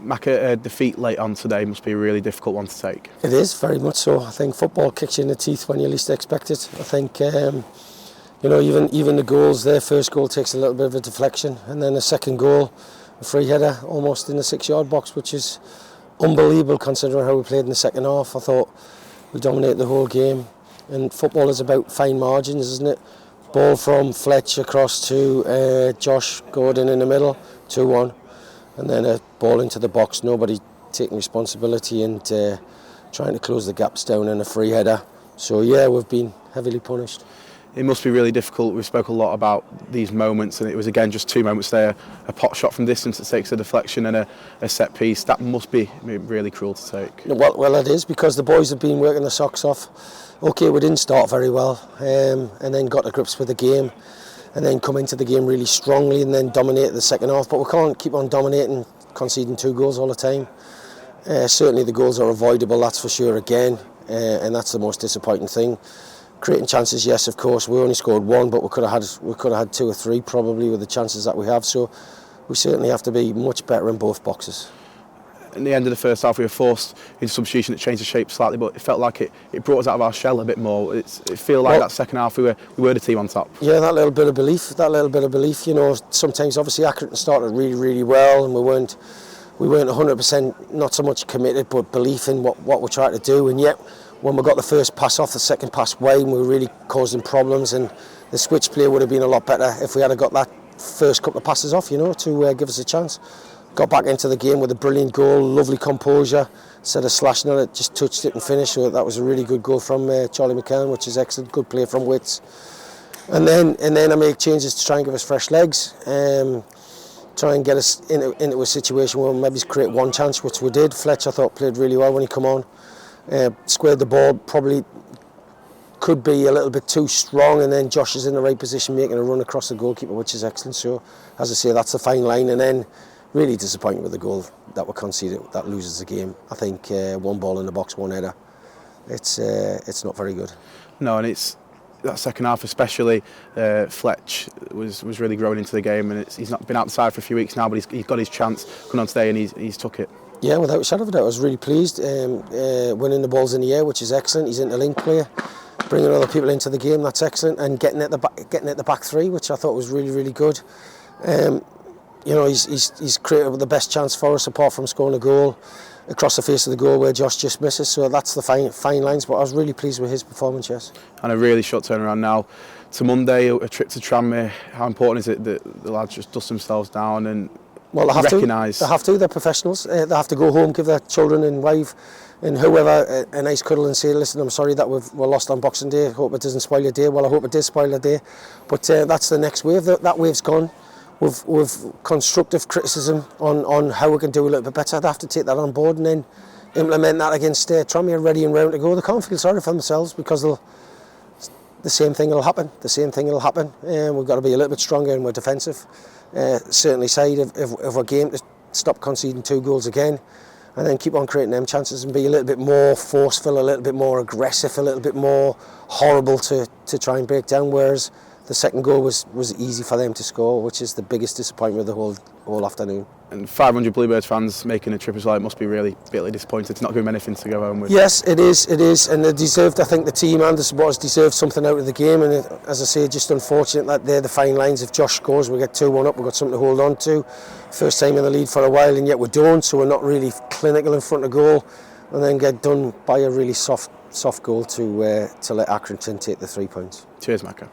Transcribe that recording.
Macca, a defeat late on today must be a really difficult one to take. It is, very much so. I think football kicks you in the teeth when you least expect it. I think, even the goals, their first goal takes a little bit of a deflection, and then the second goal, a free header almost in the 6-yard box, which is unbelievable considering how we played in the second half. I thought we dominated the whole game, and football is about fine margins, isn't it? Ball from Fletch across to Josh Gordon in the middle, 2-1. And then a ball into the box, nobody taking responsibility and trying to close the gaps down, and a free header. So yeah, we've been heavily punished. It must be really difficult. We spoke a lot about these moments, and it was again just 2 moments there. A pot shot from distance that takes a deflection, and a set piece. That must be really cruel to take. Well, it is, because the boys have been working their socks off. Okay, we didn't start very well, and then got to grips with the game, and then come into the game really strongly and then dominate the second half. But we can't keep on dominating, conceding 2 goals all the time. Certainly the goals are avoidable, that's for sure, again, and that's the most disappointing thing. Creating chances, yes, of course. We only scored 1, but we could have had 2 or 3 probably with the chances that we have. So we certainly have to be much better in both boxes. In the end of the first half, we were forced into substitution that changed the shape slightly, but it felt like it brought us out of our shell a bit more. It felt like that second half we were the team on top. Yeah, that little bit of belief. You know, sometimes obviously Accrington started really, really well, and we weren't 100% not so much committed, but belief in what we're trying to do. And yet, when we got the first pass off, the second pass away, and we were really causing problems. And the switch play would have been a lot better if we had got that first couple of passes off, to give us a chance. Got back into the game with a brilliant goal, lovely composure. Instead of slashing on it, just touched it and finished. So that was a really good goal from Charlie McDonald, which is excellent. Good play from Wits. And then I make changes to try and give us fresh legs. Try and get us into a situation where we maybe create one chance, which we did. Fletch, I thought, played really well when he come on. Squared the ball, probably could be a little bit too strong, and then Josh is in the right position making a run across the goalkeeper, which is excellent. So, as I say, that's the fine line. And then really disappointing with the goal that we conceded, that loses the game. I think 1 ball in the box, 1 header. It's not very good. No, and it's that second half especially. Fletch was really growing into the game, and he's not been outside for a few weeks now, but he's got his chance coming on today, and he's took it. Yeah, without a shadow of a doubt, I was really pleased. Winning the balls in the air, which is excellent. He's into link play, bringing other people into the game, that's excellent, and getting at the back 3, which I thought was really, really good. He's created the best chance for us apart from scoring a goal across the face of the goal where Josh just misses. So that's the fine lines. But I was really pleased with his performance, yes. And a really short turnaround now to Monday, a trip to Tranmere. How important is it that the lads just dust themselves down and recognise? They have to. They're professionals. They have to go home, give their children and wife and whoever a nice cuddle and say, listen, I'm sorry that we're lost on Boxing Day. Hope it doesn't spoil your day. Well, I hope it did spoil your day. But that's the next wave. That wave's gone. With constructive criticism on how we can do a little bit better. They have to take that on board and then implement that against Tranmere, ready and round to go. They can't feel sorry for themselves, because the same thing will happen. We've got to be a little bit stronger and more defensive. Certainly side of our game to stop conceding 2 goals again, and then keep on creating them chances and be a little bit more forceful, a little bit more aggressive, a little bit more horrible to try and break down. Whereas the second goal was easy for them to score, which is the biggest disappointment of the whole afternoon. And 500 Bluebirds fans making a trip as well, it must be really bitterly disappointed to not give them anything to go home with. Yes, it is, and they deserved, I think the team and the supporters deserved something out of the game, and as I say, just unfortunate that they're the fine lines. If Josh scores, we get 2-1 up, we've got something to hold on to. First time in the lead for a while, and yet we don't, so we're not really clinical in front of goal, and then get done by a really soft goal to let Accrington take the 3 points. Cheers, Macca.